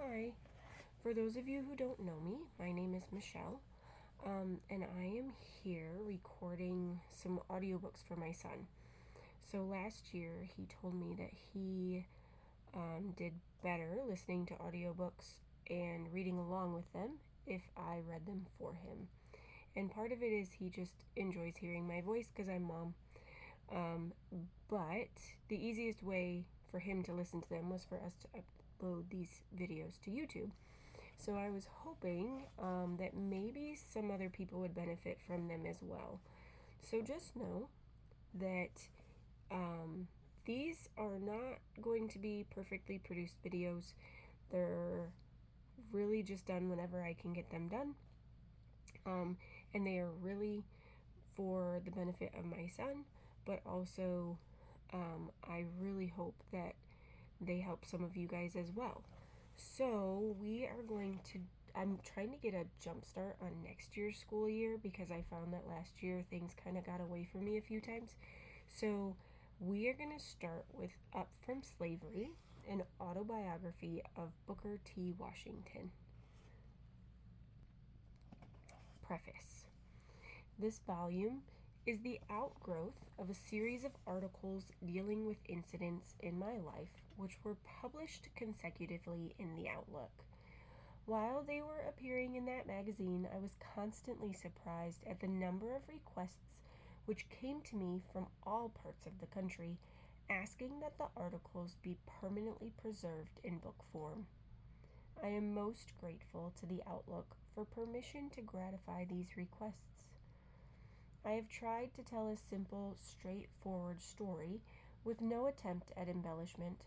Hi. For those of you who don't know me, my name is Michelle, and I am here recording some audiobooks for my son. So last year, he told me that he did better listening to audiobooks and reading along with them if I read them for him. And part of it is he just enjoys hearing my voice because I'm mom. Um, but the easiest way for him to listen to them was for us to upload these videos to YouTube. So I was hoping that maybe some other people would benefit from them as well. So just know that these are not going to be perfectly produced videos. They're really just done whenever I can get them done. And they are really for the benefit of my son, but also I really hope that they help some of you guys as well. So I'm trying to get a jump start on next year's school year because I found that last year things kind of got away from me a few times. So we are going to start with Up from Slavery, an autobiography of Booker T. Washington. Preface. This volume is the outgrowth of a series of articles dealing with incidents in my life which were published consecutively in the Outlook. While they were appearing in that magazine, I was constantly surprised at the number of requests which came to me from all parts of the country, asking that the articles be permanently preserved in book form. I am most grateful to the Outlook for permission to gratify these requests. I have tried to tell a simple, straightforward story with no attempt at embellishment.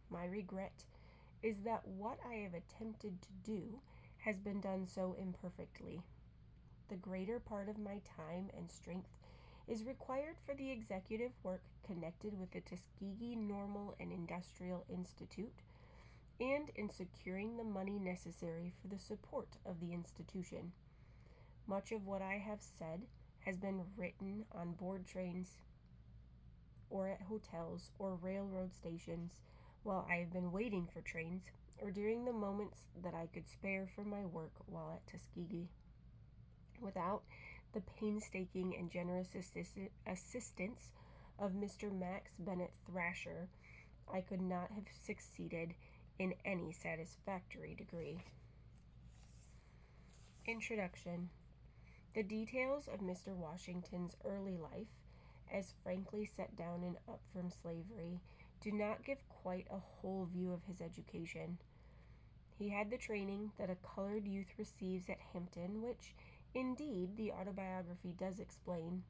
My regret is that what I have attempted to do has been done so imperfectly. The greater part of my time and strength is required for the executive work connected with the Tuskegee Normal and Industrial Institute and in securing the money necessary for the support of the institution. Much of what I have said has been written on board trains or at hotels or railroad stations while I have been waiting for trains or during the moments that I could spare from my work while at Tuskegee. Without the painstaking and generous assistance of Mr. Max Bennett Thrasher, I could not have succeeded in any satisfactory degree. Introduction. The details of Mr. Washington's early life, as frankly set down in Up from Slavery, do not give quite a whole view of his education. He had the training that a colored youth receives at Hampton, which, indeed, the autobiography does explain.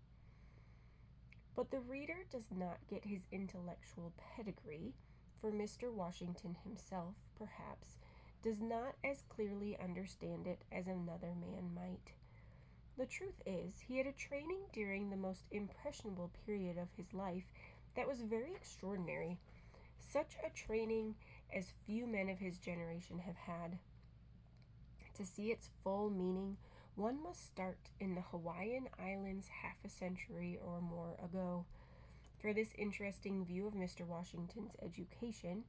But the reader does not get his intellectual pedigree, for Mr. Washington himself, perhaps, does not as clearly understand it as another man might. The truth is, he had a training during the most impressionable period of his life that was very extraordinary, such a training as few men of his generation have had. To see its full meaning, one must start in the Hawaiian Islands half a century or more ago. For this interesting view of Mr. Washington's education,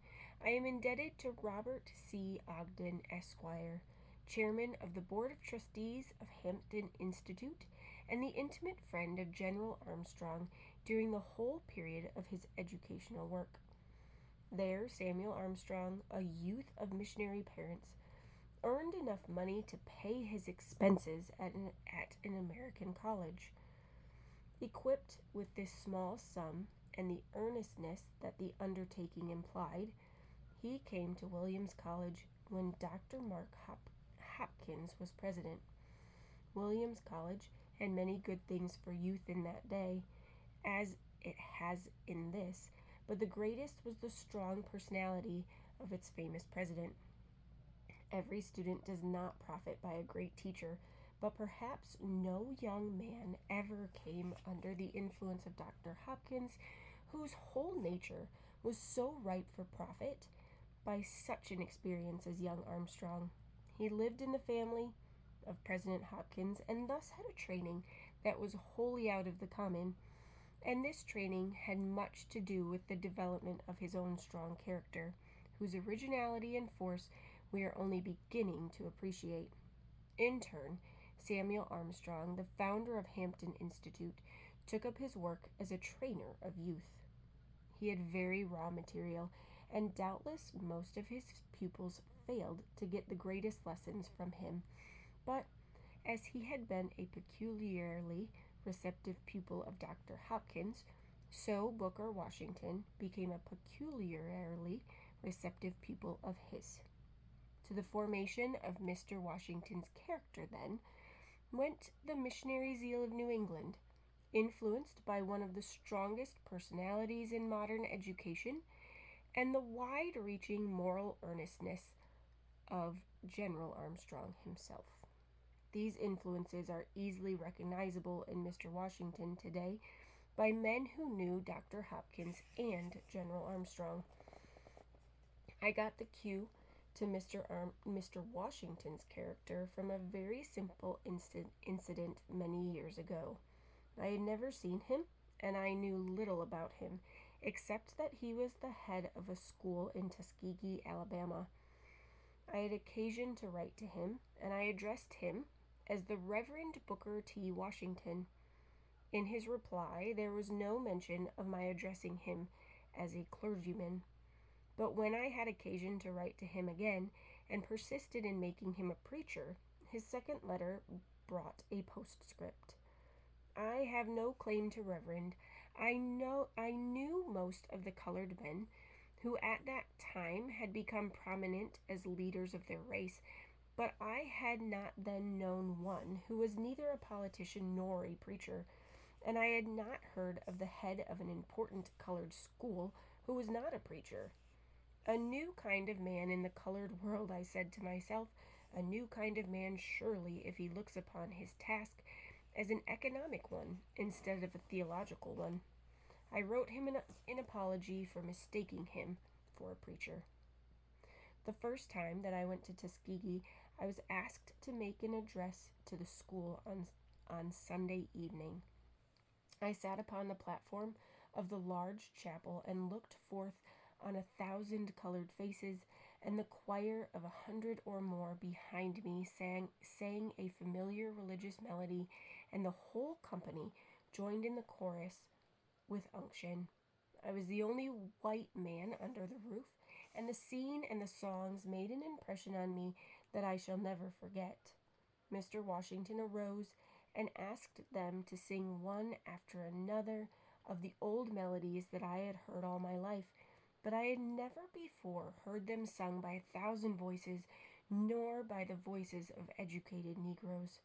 I am indebted to Robert C. Ogden, Esquire, chairman of the Board of Trustees of Hampton Institute and the intimate friend of General Armstrong during the whole period of his educational work. There, Samuel Armstrong, a youth of missionary parents, earned enough money to pay his expenses at an American college. Equipped with this small sum and the earnestness that the undertaking implied, he came to Williams College when Dr. Mark Hopkins was president. Williams College had many good things for youth in that day, as it has in this, but the greatest was the strong personality of its famous president. Every student does not profit by a great teacher, but perhaps no young man ever came under the influence of Dr. Hopkins, whose whole nature was so ripe for profit, by such an experience as young Armstrong. He lived in the family of President Hopkins and thus had a training that was wholly out of the common, and this training had much to do with the development of his own strong character, whose originality and force we are only beginning to appreciate. In turn, Samuel Armstrong, the founder of Hampton Institute, took up his work as a trainer of youth. He had very raw material, and doubtless most of his pupils failed to get the greatest lessons from him. But as he had been a peculiarly receptive pupil of Dr. Hopkins, so Booker Washington became a peculiarly receptive pupil of his. To the formation of Mr. Washington's character, then, went the missionary zeal of New England, influenced by one of the strongest personalities in modern education, and the wide reaching moral earnestness of General Armstrong himself. These influences are easily recognizable in Mr. Washington today by men who knew Dr. Hopkins and General Armstrong. I got the cue to Mr. Washington's character from a very simple incident many years ago. I had never seen him, and I knew little about him, except that he was the head of a school in Tuskegee, Alabama. I had occasion to write to him, and I addressed him as the Reverend Booker T. Washington. In his reply, there was no mention of my addressing him as a clergyman. But when I had occasion to write to him again, and persisted in making him a preacher, his second letter brought a postscript. I have no claim to reverend. I knew most of the colored men who at that time had become prominent as leaders of their race, but I had not then known one who was neither a politician nor a preacher, and I had not heard of the head of an important colored school who was not a preacher. A new kind of man in the colored world, I said to myself, a new kind of man surely if he looks upon his task as an economic one instead of a theological one. I wrote him an apology for mistaking him for a preacher. The first time that I went to Tuskegee, I was asked to make an address to the school on Sunday evening. I sat upon the platform of the large chapel and looked forth on 1,000 colored faces, and the choir of 100 or more behind me sang a familiar religious melody, and the whole company joined in the chorus with unction. I was the only white man under the roof, and the scene and the songs made an impression on me that I shall never forget. Mr. Washington arose and asked them to sing one after another of the old melodies that I had heard all my life, but I had never before heard them sung by 1,000 voices, nor by the voices of educated Negroes.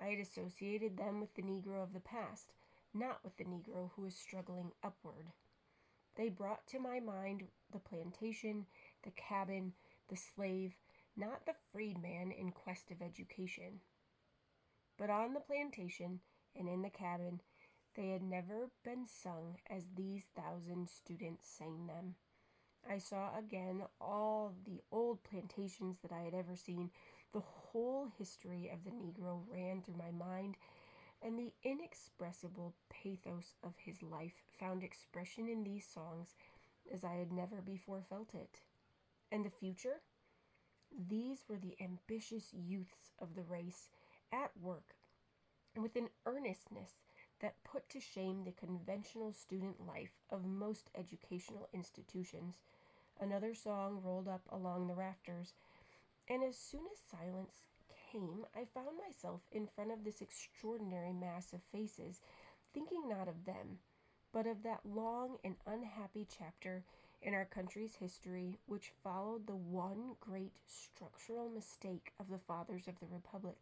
I had associated them with the Negro of the past, not with the Negro who is struggling upward. They brought to my mind the plantation, the cabin, the slave, not the freedman in quest of education. But on the plantation and in the cabin, they had never been sung as these 1,000 students sang them. I saw again all the old plantations that I had ever seen. The whole history of the Negro ran through my mind, and the inexpressible pathos of his life found expression in these songs as I had never before felt it. And the future? These were the ambitious youths of the race at work with an earnestness that put to shame the conventional student life of most educational institutions. Another song rolled up along the rafters, and as soon as silence came, I found myself in front of this extraordinary mass of faces, thinking not of them, but of that long and unhappy chapter in our country's history which followed the one great structural mistake of the fathers of the Republic,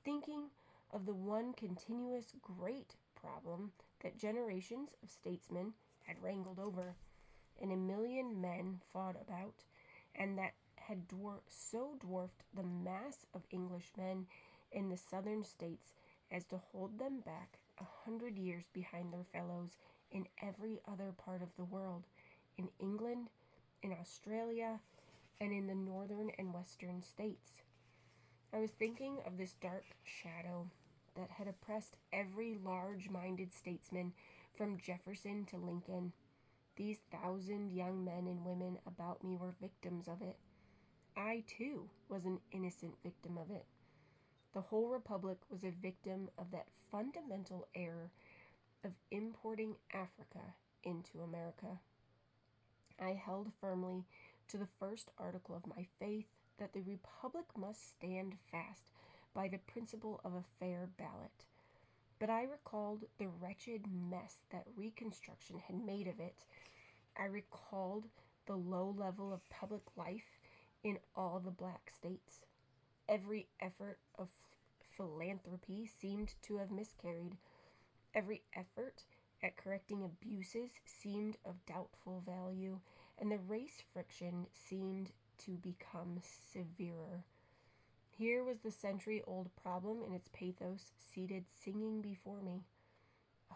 thinking of the one continuous great problem that generations of statesmen had wrangled over, and a million men fought about, and that had so dwarfed the mass of Englishmen in the southern states as to hold them back 100 years behind their fellows in every other part of the world, in England, in Australia, and in the northern and western states. I was thinking of this dark shadow that had oppressed every large-minded statesman from Jefferson to Lincoln. These 1,000 young men and women about me were victims of it. I too was an innocent victim of it. The whole Republic was a victim of that fundamental error of importing Africa into America. I held firmly to the first article of my faith that the Republic must stand fast by the principle of a fair ballot. But I recalled the wretched mess that Reconstruction had made of it. I recalled the low level of public life in all the black states. Every effort of philanthropy seemed to have miscarried. Every effort at correcting abuses seemed of doubtful value, and the race friction seemed to become severer. Here was the century-old problem in its pathos seated singing before me.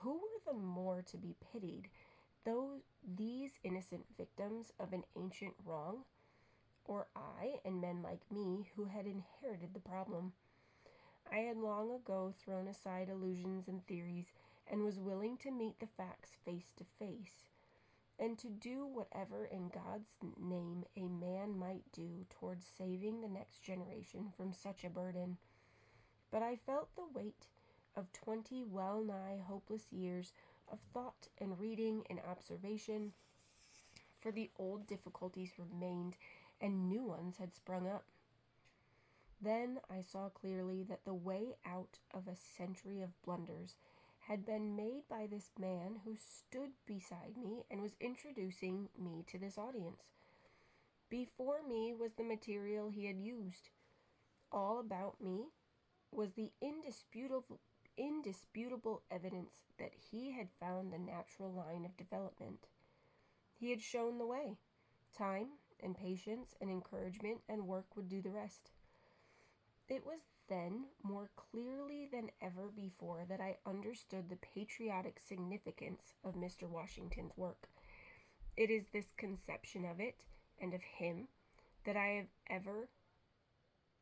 Who were the more to be pitied, these innocent victims of an ancient wrong, or I and men like me who had inherited the problem? I had long ago thrown aside illusions and theories and was willing to meet the facts face to face, and to do whatever in God's name a man might do towards saving the next generation from such a burden. But I felt the weight of 20 well-nigh hopeless years of thought and reading and observation, for the old difficulties remained and new ones had sprung up. Then I saw clearly that the way out of a century of blunders had been made by this man who stood beside me and was introducing me to this audience. Before me was the material he had used. All about me was the indisputable evidence that he had found the natural line of development. He had shown the way. Time and patience and encouragement and work would do the rest. It was then more clearly than ever before that I understood the patriotic significance of Mr. Washington's work. It is this conception of it and of him that I have ever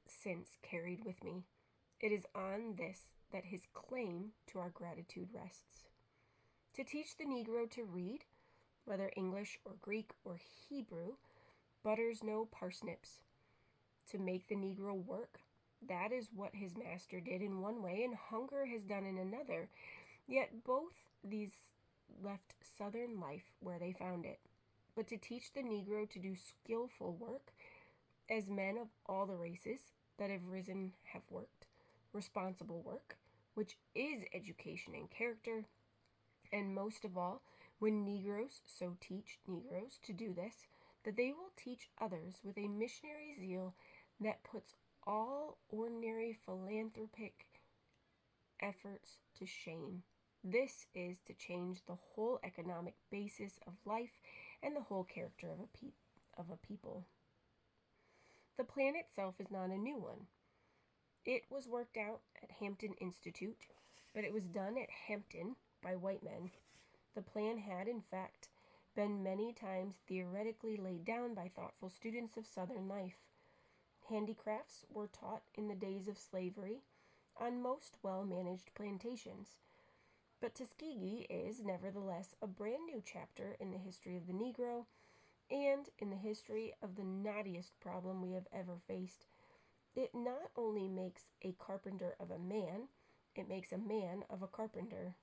since carried with me. It is on this that his claim to our gratitude rests. To teach the Negro to read, whether English or Greek or Hebrew, butters no parsnips. To make the Negro work, that is what his master did in one way and hunger has done in another. Yet both these left Southern life where they found it. But to teach the Negro to do skillful work, as men of all the races that have risen have worked, responsible work, which is education and character, and most of all, when Negroes so teach Negroes to do this, that they will teach others with a missionary zeal that puts all ordinary philanthropic efforts to shame. This is to change the whole economic basis of life and the whole character of a people. The plan itself is not a new one. It was worked out at Hampton Institute, but it was done at Hampton by white men. The plan had, in fact, been many times theoretically laid down by thoughtful students of Southern life. Handicrafts were taught in the days of slavery on most well-managed plantations. But Tuskegee is, nevertheless, a brand new chapter in the history of the Negro and in the history of the knottiest problem we have ever faced. It not only makes a carpenter of a man, it makes a man of a carpenter.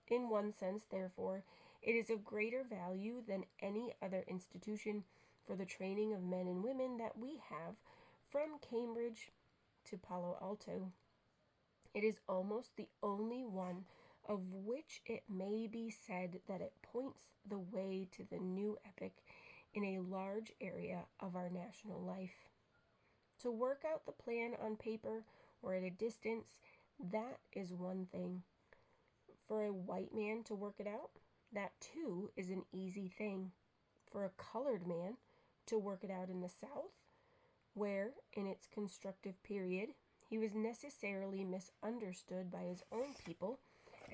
In one sense, therefore, it is of greater value than any other institution for the training of men and women that we have from Cambridge to Palo Alto. It is almost the only one of which it may be said that it points the way to the new epoch in a large area of our national life. To work out the plan on paper or at a distance, that is one thing. For a white man to work it out, that too is an easy thing. For a colored man to work it out in the South, where, in its constructive period, he was necessarily misunderstood by his own people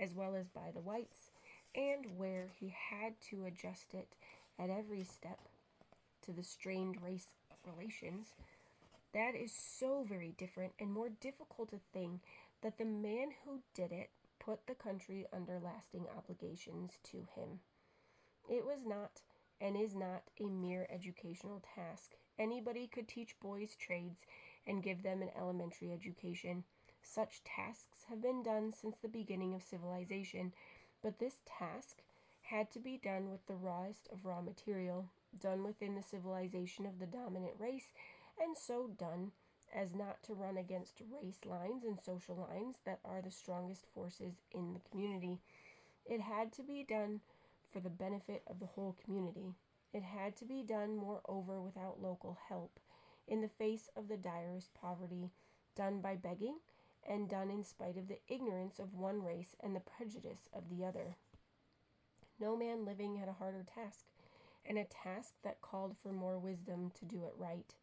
as well as by the whites, and where he had to adjust it at every step to the strained race relations, that is so very different and more difficult a thing that the man who did it put the country under lasting obligations to him. It was not and is not a mere educational task. Anybody could teach boys trades and give them an elementary education. Such tasks have been done since the beginning of civilization, but this task had to be done with the rawest of raw material, done within the civilization of the dominant race, and so done as not to run against race lines and social lines that are the strongest forces in the community. It had to be done for the benefit of the whole community. It had to be done, moreover, without local help, in the face of the direst poverty, done by begging, and done in spite of the ignorance of one race and the prejudice of the other. No man living had a harder task, and a task that called for more wisdom to do it right.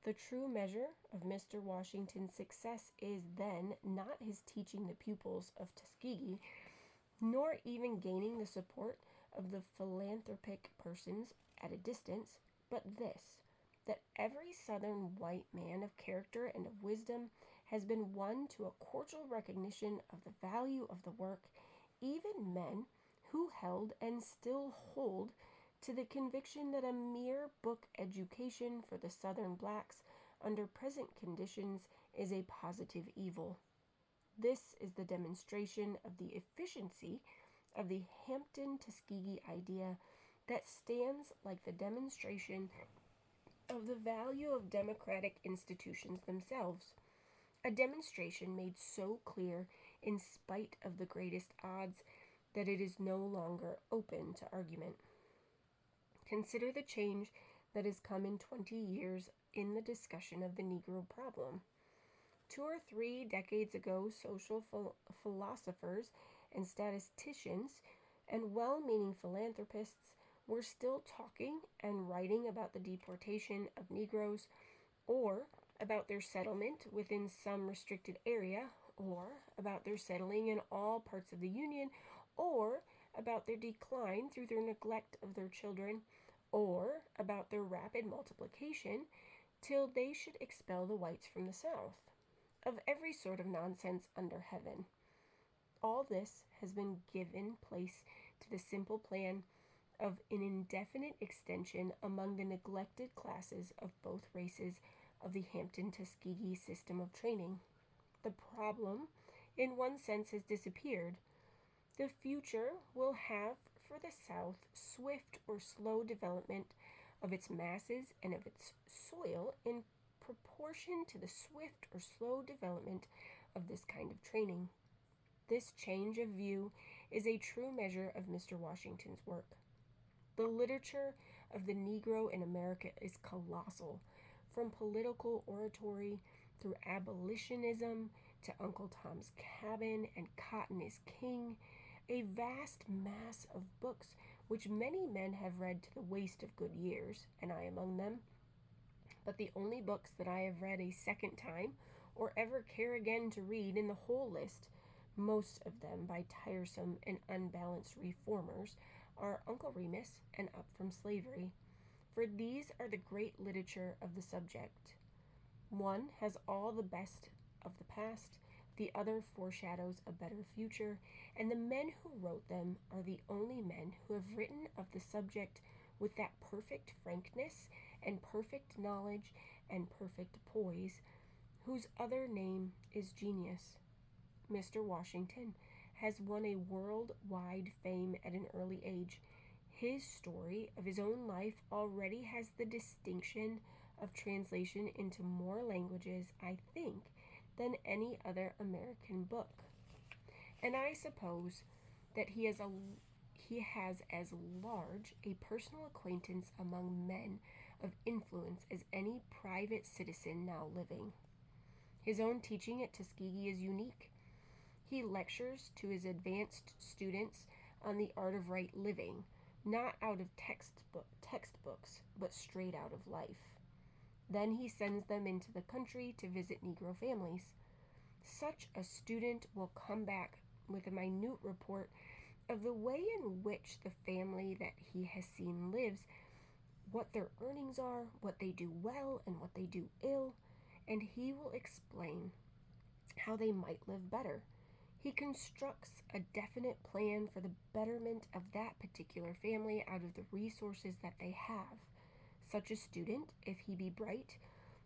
The true measure of Mr. Washington's success is, then, not his teaching the pupils of Tuskegee, nor even gaining the support of the philanthropic persons at a distance, but this, that every Southern white man of character and of wisdom has been won to a cordial recognition of the value of the work, even men who held and still hold to the conviction that a mere book education for the Southern blacks under present conditions is a positive evil. This is the demonstration of the efficiency of the Hampton-Tuskegee idea that stands like the demonstration of the value of democratic institutions themselves, a demonstration made so clear in spite of the greatest odds that it is no longer open to argument. Consider the change that has come in 20 years in the discussion of the Negro problem. 2 or 3 decades ago, social philosophers and statisticians and well-meaning philanthropists were still talking and writing about the deportation of Negroes, or about their settlement within some restricted area, or about their settling in all parts of the Union, or about their decline through their neglect of their children, or about their rapid multiplication till they should expel the whites from the South. Of every sort of nonsense under heaven. All this has been given place to the simple plan of an indefinite extension among the neglected classes of both races of the Hampton-Tuskegee system of training. The problem, in one sense, has disappeared. The future will have for the South swift or slow development of its masses and of its soil in proportion to the swift or slow development of this kind of training. This change of view is a true measure of Mr. Washington's work. The literature of the Negro in America is colossal, from political oratory through abolitionism to Uncle Tom's Cabin and Cotton is King, a vast mass of books which many men have read to the waste of good years, and I among them. But the only books that I have read a second time, or ever care again to read in the whole list, most of them by tiresome and unbalanced reformers, are Uncle Remus and Up from Slavery, for these are the great literature of the subject. One has all the best of the past, the other foreshadows a better future, and the men who wrote them are the only men who have written of the subject with that perfect frankness and perfect knowledge and perfect poise, whose other name is genius. Mr. Washington has won a world-wide fame at an early age. His story of his own life already has the distinction of translation into more languages, I think, than any other American book. And I suppose that he has as large a personal acquaintance among men of influence as any private citizen now living. His own teaching at Tuskegee is unique. He lectures to his advanced students on the art of right living, not out of textbooks, but straight out of life. Then he sends them into the country to visit Negro families. Such a student will come back with a minute report of the way in which the family that he has seen lives, what their earnings are, what they do well and what they do ill, and he will explain how they might live better. He constructs a definite plan for the betterment of that particular family out of the resources that they have. Such a student, if he be bright,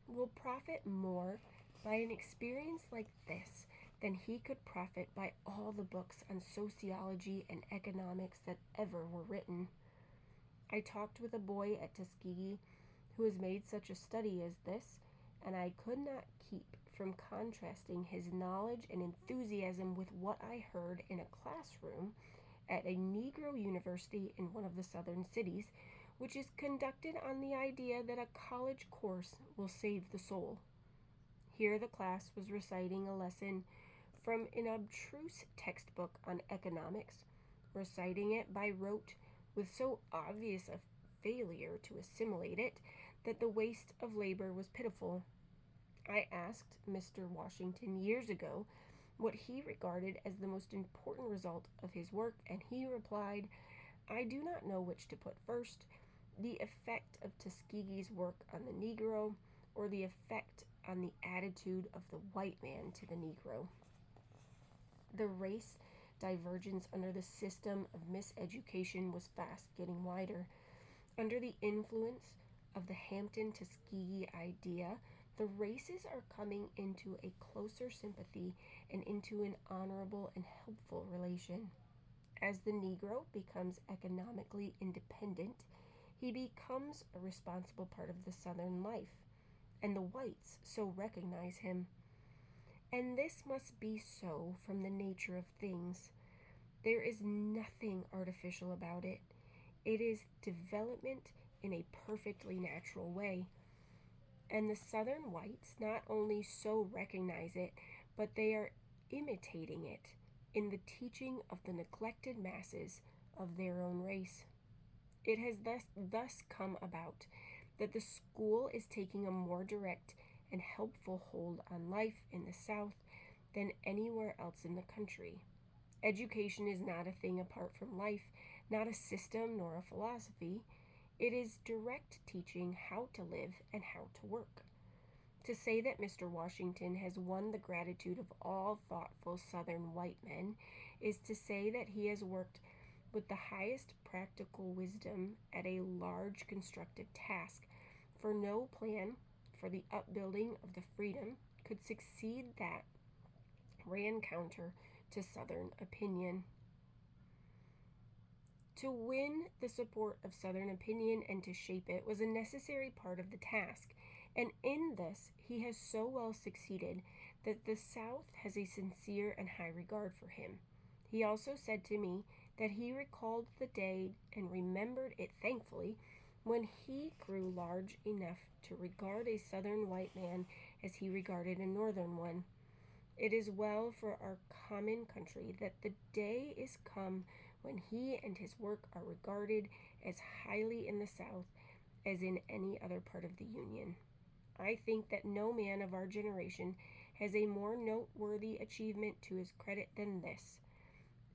will profit more by an experience like this than he could profit by all the books on sociology and economics that ever were written. I talked with a boy at Tuskegee who has made such a study as this, and I could not keep from contrasting his knowledge and enthusiasm with what I heard in a classroom at a Negro university in one of the southern cities, which is conducted on the idea that a college course will save the soul. Here the class was reciting a lesson from an abstruse textbook on economics, reciting it by rote with so obvious a failure to assimilate it that the waste of labor was pitiful. I asked Mr. Washington years ago what he regarded as the most important result of his work, and he replied, "I do not know which to put first, the effect of Tuskegee's work on the Negro, or the effect on the attitude of the white man to the Negro." The race divergence under the system of miseducation was fast getting wider. Under the influence of the Hampton-Tuskegee idea, the races are coming into a closer sympathy and into an honorable and helpful relation. As the Negro becomes economically independent, he becomes a responsible part of the Southern life, and the whites so recognize him. And this must be so from the nature of things. There is nothing artificial about it. It is development in a perfectly natural way. And the Southern whites not only so recognize it, but they are imitating it in the teaching of the neglected masses of their own race. It has thus come about that the school is taking a more direct and helpful hold on life in the South than anywhere else in the country. Education is not a thing apart from life, not a system nor a philosophy. It is direct teaching how to live and how to work. To say that Mr. Washington has won the gratitude of all thoughtful Southern white men is to say that he has worked with the highest practical wisdom at a large constructive task, for no plan for the upbuilding of the freedom could succeed that ran counter to Southern opinion. To win the support of Southern opinion and to shape it was a necessary part of the task, and in this he has so well succeeded that the South has a sincere and high regard for him. He also said to me that he recalled the day and remembered it thankfully when he grew large enough to regard a Southern white man as he regarded a Northern one. It is well for our common country that the day is come when he and his work are regarded as highly in the South as in any other part of the Union. I think that no man of our generation has a more noteworthy achievement to his credit than this,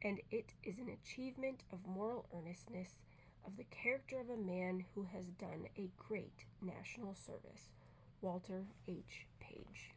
and it is an achievement of moral earnestness, of the character of a man who has done a great national service. Walter H. Page.